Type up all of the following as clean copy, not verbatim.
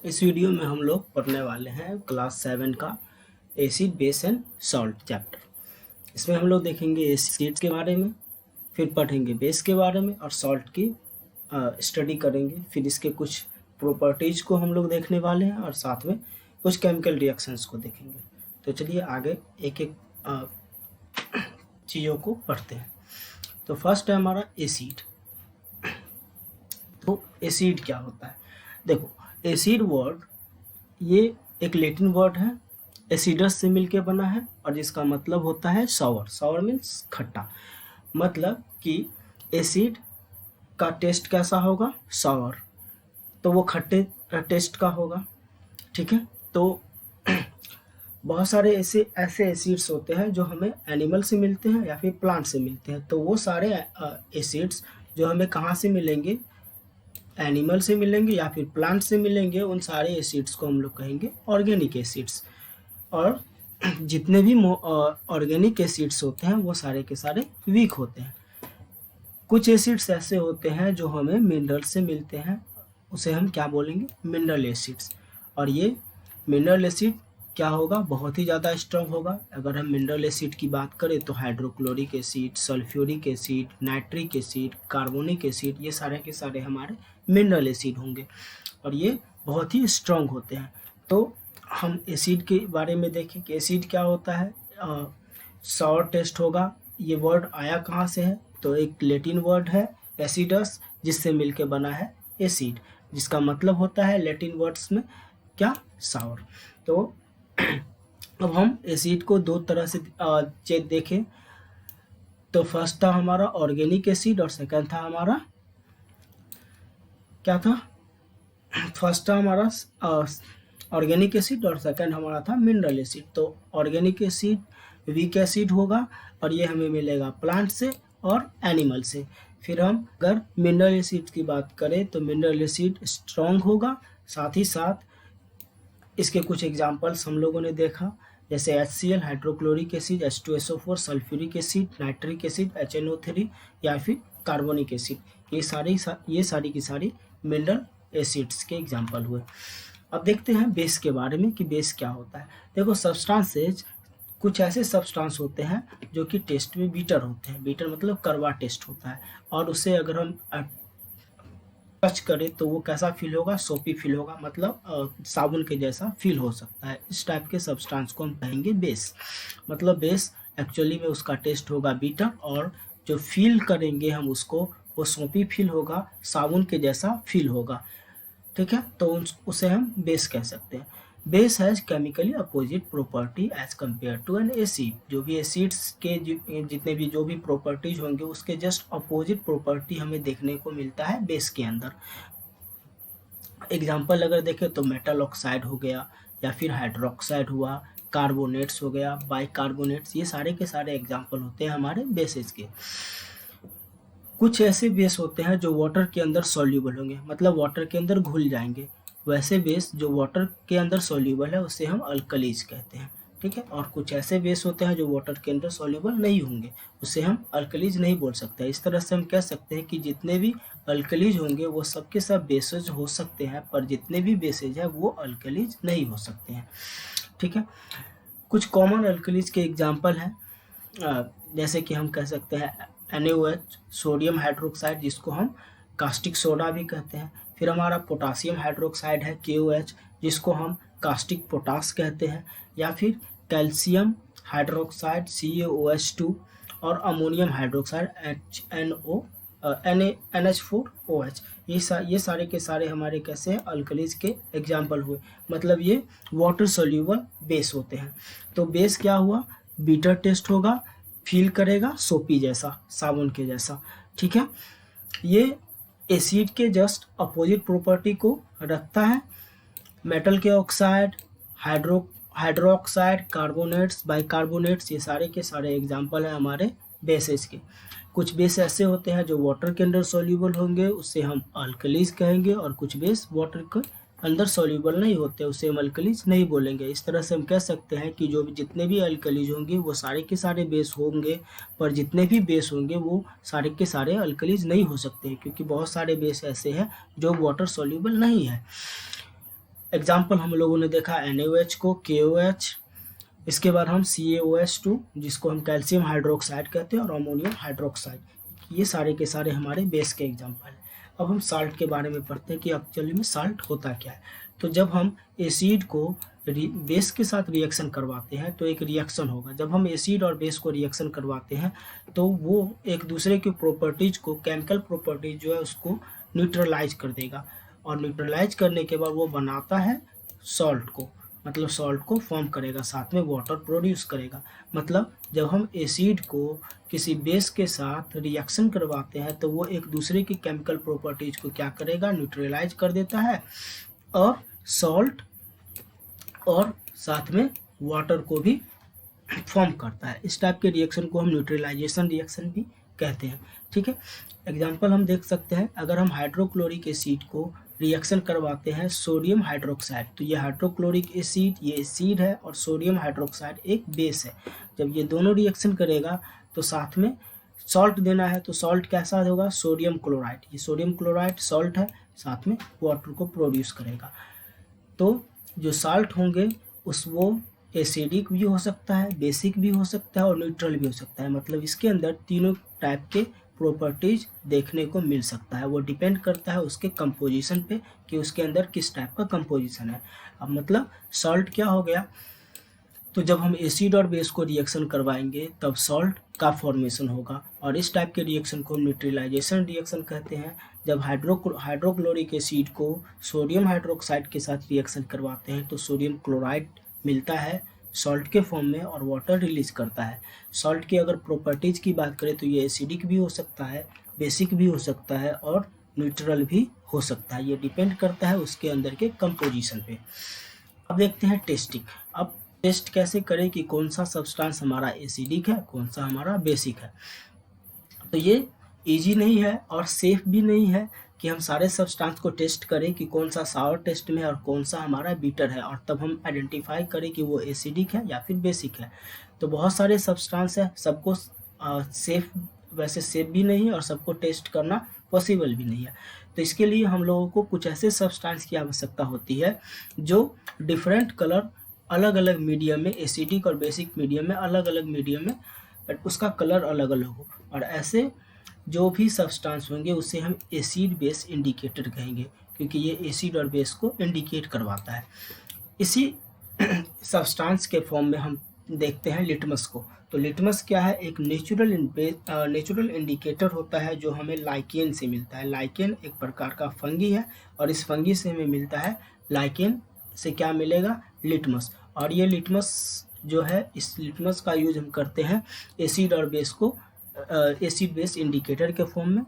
इस वीडियो में हम लोग पढ़ने वाले हैं क्लास 7 का acid base and salt chapter. इसमें हम लोग देखेंगे एसिड्स के बारे में, फिर पढ़ेंगे बेस के बारे में और सॉल्ट की स्टडी करेंगे। फिर इसके कुछ प्रॉपर्टीज़ को हम लोग देखने वाले हैं और साथ में कुछ केमिकल रिएक्शंस को देखेंगे। तो चलिए आगे एक एक चीज़ों को पढ़ते हैं। तो फर्स्ट है हमारा एसिड। तो एसिड क्या होता है? देखो, एसिड वर्ड ये एक लैटिन वर्ड है, एसिडस से मिलके बना है और जिसका मतलब होता है सावर। सावर मीन्स खट्टा। मतलब कि एसिड का टेस्ट कैसा होगा? सावर। तो वो खट्टे टेस्ट का होगा। ठीक है। तो बहुत सारे ऐसे एसिड्स होते हैं जो हमें एनिमल से मिलते हैं या फिर प्लांट से मिलते हैं। तो वो सारे एसिड्स जो हमें कहाँ से मिलेंगे? एनिमल से मिलेंगे या फिर प्लांट से मिलेंगे। उन सारे एसिड्स को हम लोग कहेंगे ऑर्गेनिक एसिड्स। और जितने भी ऑर्गेनिक एसिड्स होते हैं वो सारे के सारे वीक होते हैं। कुछ एसिड्स ऐसे होते हैं जो हमें मिनरल से मिलते हैं, उसे हम क्या बोलेंगे? Mineral acids. और ये मिनरल एसिड क्या होगा? बहुत ही ज़्यादा स्ट्रॉन्ग होगा। अगर हम मिनरल एसिड की बात करें तो hydrochloric acid, sulphuric acid, nitric acid, carbonic acid, ये सारे के सारे हमारे मिनरल एसिड होंगे और ये बहुत ही स्ट्रॉन्ग होते हैं। तो हम एसिड के बारे में देखें कि एसिड क्या होता है। सॉर टेस्ट होगा। ये वर्ड आया कहाँ से है? तो एक लैटिन वर्ड है एसिडस, जिससे मिलके बना है एसिड, जिसका मतलब होता है लैटिन वर्ड्स में क्या? सावर। तो अब हम एसिड को दो तरह से देखें। तो फर्स्ट था हमारा ऑर्गेनिक एसिड और सेकंड था हमारा क्या था? फर्स्ट था हमारा ऑर्गेनिक एसिड और सेकंड हमारा था मिनरल एसिड। तो ऑर्गेनिक एसिड वीक एसिड होगा और ये हमें मिलेगा प्लांट से और एनिमल से। फिर हम अगर मिनरल एसिड की बात करें तो मिनरल एसिड स्ट्रॉन्ग होगा। साथ ही साथ इसके कुछ एग्जांपल्स हम लोगों ने देखा, जैसे HCl, hydrochloric acid, H2SO4, sulphuric acid, nitric acid, HNO3 या फिर कार्बोनिक एसिड। ये सारी की सारी मिनरल एसिड्स के एग्जांपल हुए। अब देखते हैं बेस के बारे में कि बेस क्या होता है। देखो, सब्सटेंसेज कुछ ऐसे सब्सटेंस होते हैं जो कि टेस्ट में बीटर होते हैं। बीटर मतलब कड़वा टेस्ट होता है और उसे अगर हम टच करें तो वो कैसा फील होगा? सोपी फील होगा, मतलब साबुन के जैसा फील हो सकता है। इस टाइप के सब्सटेंस को हम कहेंगे बेस। मतलब बेस एक्चुअली में उसका टेस्ट होगा बीटर और जो फील करेंगे हम उसको, वो सोपी फील होगा, साबुन के जैसा फील होगा। ठीक है। तो उसे हम बेस कह सकते हैं। Base has chemically opposite property as compare to an acid. जो भी एसिड्स के जितने भी जो भी प्रॉपर्टीज होंगे उसके जस्ट अपोजिट प्रॉपर्टी हमें देखने को मिलता है बेस के अंदर। एग्जाम्पल अगर देखें तो मेटल ऑक्साइड हो गया या फिर हाइड्रोक्साइड हुआ, कार्बोनेट्स हो गया, बाइकार्बोनेट्स, ये सारे के सारे एग्जाम्पल होते हैं हमारे बेसिस के। कुछ ऐसे बेस होते हैं जो वाटर के अंदर सॉल्यूबल होंगे, मतलब वाटर के अंदर घुल जाएंगे। वैसे बेस जो वाटर के अंदर सॉल्यूबल है उसे हम अल्कलीज कहते हैं। ठीक है। और कुछ ऐसे बेस होते हैं जो वाटर के अंदर सॉल्यूबल नहीं होंगे, उसे हम अल्कलीज नहीं बोल सकते। इस तरह से हम कह सकते हैं कि जितने भी अल्कलीज होंगे वो सबके सब बेसेज हो सकते हैं, पर जितने भी बेसेज हैं वो अल्कलीज नहीं हो सकते हैं। ठीक है। कुछ कॉमन अल्कलीज के एग्जाम्पल हैं, जैसे कि हम कह सकते हैं NaOH, सोडियम हाइड्रोक्साइड, जिसको हम कास्टिक सोडा भी कहते हैं। फिर हमारा पोटासियम हाइड्रोक्साइड है KOH, जिसको हम कास्टिक पोटास कहते हैं। या फिर कैल्शियम हाइड्रोक्साइड CaOH2 और अमोनियम हाइड्रोक्साइड NH4OH। ये सारे के सारे हमारे कैसे हैं? अल्कलीज के एग्जाम्पल हुए। मतलब ये वाटर सोल्यूबल बेस होते हैं। तो बेस क्या हुआ? बीटर टेस्ट होगा, फील करेगा सोपी जैसा, साबुन के जैसा। ठीक है। ये एसिड के जस्ट अपोजिट प्रॉपर्टी को रखता है। मेटल के ऑक्साइड, हाइड्रोक्साइड, कार्बोनेट्स, बाइकार्बोनेट्स, ये सारे के सारे एग्जाम्पल हैं हमारे बेसेस के। कुछ बेस ऐसे होते हैं जो वाटर के अंदर सॉल्यूबल होंगे, उससे हम अल्कलीज कहेंगे। और कुछ बेस वाटर के अंदर सॉल्यूबल नहीं होते, उसे हम अल्कलीज नहीं बोलेंगे। इस तरह से हम कह सकते हैं कि जितने भी अल्कलीज होंगे वो सारे के सारे बेस होंगे, पर जितने भी बेस होंगे वो सारे के सारे अल्कलीज नहीं हो सकते, क्योंकि बहुत सारे बेस ऐसे हैं जो वाटर सॉल्यूबल नहीं है। एग्जाम्पल हम लोगों ने देखा NaOH को, KOH, इसके बाद हम CaOH2 जिसको हम कैल्शियम हाइड्रोक्साइड कहते हैं और अमोनियम हाइड्रोक्साइड, ये सारे के सारे हमारे बेस के एग्जाम्पल हैं। अब हम साल्ट के बारे में पढ़ते हैं कि एक्चुअली में साल्ट होता क्या है। तो जब हम एसिड को बेस के साथ रिएक्शन करवाते हैं तो एक रिएक्शन होगा। जब हम एसिड और बेस को रिएक्शन करवाते हैं तो वो एक दूसरे की प्रॉपर्टीज को, केमिकल प्रॉपर्टीज जो है उसको न्यूट्रलाइज कर देगा, और न्यूट्रलाइज करने के बाद वो बनाता है सॉल्ट को, मतलब सॉल्ट को फॉर्म करेगा, साथ में वाटर प्रोड्यूस करेगा। मतलब जब हम एसिड को किसी बेस के साथ रिएक्शन करवाते हैं तो वो एक दूसरे की केमिकल प्रॉपर्टीज को क्या करेगा, न्यूट्रलाइज कर देता है, और सॉल्ट और साथ में वाटर को भी फॉर्म करता है। इस टाइप के रिएक्शन को हम न्यूट्रलाइजेशन रिएक्शन भी कहते हैं। ठीक है, एग्जाम्पल हम देख सकते हैं, अगर हम हाइड्रोक्लोरिक एसिड को रिएक्शन करवाते हैं सोडियम हाइड्रोक्साइड, तो ये हाइड्रोक्लोरिक एसिड, ये एसिड है, और सोडियम हाइड्रोक्साइड एक बेस है। जब ये दोनों रिएक्शन करेगा तो साथ में सॉल्ट देना है, तो सॉल्ट कैसा होगा, सोडियम क्लोराइड, ये सोडियम क्लोराइड सॉल्ट है, साथ में वाटर को प्रोड्यूस करेगा। तो जो साल्ट होंगे वो एसिडिक भी हो सकता है, बेसिक भी हो सकता है और न्यूट्रल भी हो सकता है। मतलब इसके अंदर तीनों टाइप के प्रॉपर्टीज देखने को मिल सकता है। वो डिपेंड करता है उसके कंपोजिशन पे कि उसके अंदर किस टाइप का कंपोजिशन है। अब मतलब सॉल्ट क्या हो गया, तो जब हम एसिड और बेस को रिएक्शन करवाएंगे तब सॉल्ट का फॉर्मेशन होगा, और इस टाइप के रिएक्शन को न्यूट्रलाइजेशन रिएक्शन कहते हैं। जब हाइड्रोक्लोरिक एसिड को सोडियम हाइड्रोक्साइड के साथ रिएक्शन करवाते हैं तो सोडियम क्लोराइड मिलता है सॉल्ट के फॉर्म में और वाटर रिलीज करता है। सॉल्ट की अगर प्रॉपर्टीज की बात करें तो ये एसिडिक भी हो सकता है, बेसिक भी हो सकता है और न्यूट्रल भी हो सकता है। ये डिपेंड करता है उसके अंदर के कंपोजिशन पे। अब देखते हैं टेस्टिंग। अब टेस्ट कैसे करें कि कौन सा सब्सटेंस हमारा एसिडिक है, कौन सा हमारा बेसिक है। तो ये इजी नहीं है और सेफ भी नहीं है कि हम सारे सब्सटेंस को टेस्ट करें कि कौन सा सावर टेस्ट में है और कौन सा हमारा बीटर है, और तब हम आइडेंटिफाई करें कि वो एसिडिक है या फिर बेसिक है। तो बहुत सारे सब्सटेंस है, सबको सेफ, वैसे सेफ भी नहीं है और सबको टेस्ट करना पॉसिबल भी नहीं है। तो इसके लिए हम लोगों को कुछ ऐसे सब्सटेंस की आवश्यकता होती है जो डिफरेंट कलर, अलग अलग मीडियम में, एसिडिक और बेसिक मीडियम में, अलग अलग मीडियम में उसका कलर अलग अलग हो, और ऐसे जो भी सब्सटेंस होंगे उसे हम एसिड बेस इंडिकेटर कहेंगे, क्योंकि ये एसिड और बेस को इंडिकेट करवाता है। इसी सब्सटेंस के फॉर्म में हम देखते हैं लिटमस को। तो लिटमस क्या है, एक नेचुरल इंडिकेटर होता है जो हमें लाइकेन से मिलता है। लाइकेन एक प्रकार का फंगी है और इस फंगी से हमें मिलता है, लाइकेन से क्या मिलेगा, लिटमस। और ये लिटमस जो है, इस लिटमस का यूज हम करते हैं एसिड और बेस को, एसिड बेस इंडिकेटर के फॉर्म में।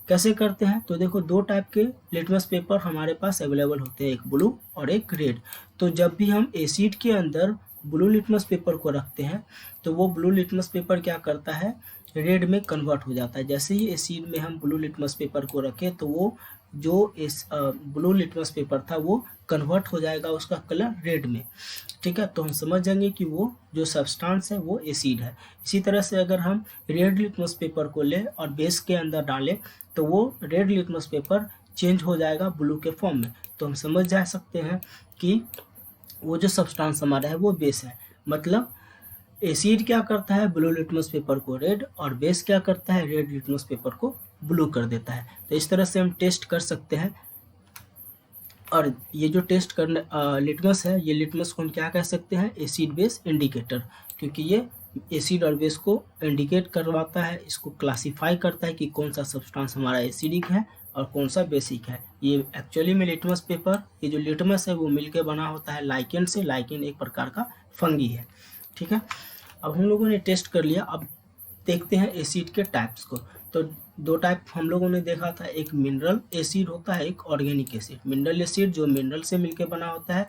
कैसे करते हैं, तो देखो दो टाइप के लिटमस पेपर हमारे पास अवेलेबल होते हैं, एक ब्लू और एक रेड। तो जब भी हम एसिड के अंदर ब्लू लिटमस पेपर को रखते हैं तो वो ब्लू लिटमस पेपर क्या करता है, रेड में कन्वर्ट हो जाता है। जैसे ही एसिड में हम ब्लू लिटमस पेपर को रखें तो वो जो इस ब्लू लिटमस पेपर था वो कन्वर्ट हो जाएगा उसका कलर रेड में। ठीक है, तो हम समझ जाएंगे कि वो जो सब्सटेंस है वो एसिड है। इसी तरह से अगर हम रेड लिटमस पेपर को लें और बेस के अंदर डालें तो वो रेड लिटमस पेपर चेंज हो जाएगा ब्लू के फॉर्म में। तो हम समझ जा सकते हैं कि वो जो सब्सटेंस हमारा है वो बेस है। मतलब एसिड क्या करता है, ब्लू लिटमस पेपर को रेड, और बेस क्या करता है, रेड लिटमस पेपर को ब्लू कर देता है। तो इस तरह से हम टेस्ट कर सकते हैं। और ये जो टेस्ट करने लिटमस है, ये लिटमस को हम क्या कह सकते हैं, एसिड बेस इंडिकेटर, क्योंकि ये एसिड और बेस को इंडिकेट करवाता है, इसको क्लासीफाई करता है कि कौन सा सब्सटेंस हमारा एसिडिक है और कौन सा बेसिक है। ये एक्चुअली में लिटमस पेपर, ये जो लिटमस है वो मिलके बना होता है लाइकेन से। लाइकेन एक प्रकार का फंगी है। ठीक है, अब हम लोगों ने टेस्ट कर लिया। अब देखते हैं एसिड के टाइप्स को। तो दो टाइप हम लोगों ने देखा था, एक मिनरल एसिड होता है, एक ऑर्गेनिक एसिड। मिनरल एसिड जो मिनरल से मिलके बना होता है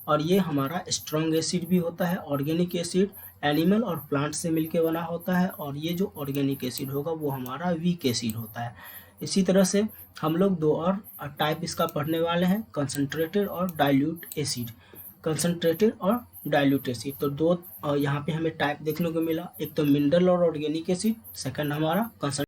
और ये हमारा स्ट्रॉन्ग एसिड भी होता है। ऑर्गेनिक एसिड एनिमल और प्लांट से मिलके बना होता है, और ये जो ऑर्गेनिक एसिड होगा वो हमारा वीक एसिड होता है। इसी तरह से हम लोग दो और टाइप इसका पढ़ने वाले हैं, कंसनट्रेटेड और डाइल्यूट एसिड। कंसनट्रेटेड और डाइल्यूट एसिड, तो दो यहाँ पे हमें टाइप देखने को मिला, एक तो मिनरल और ऑर्गेनिक एसिड, सेकंड हमारा कंसनट्रेटेड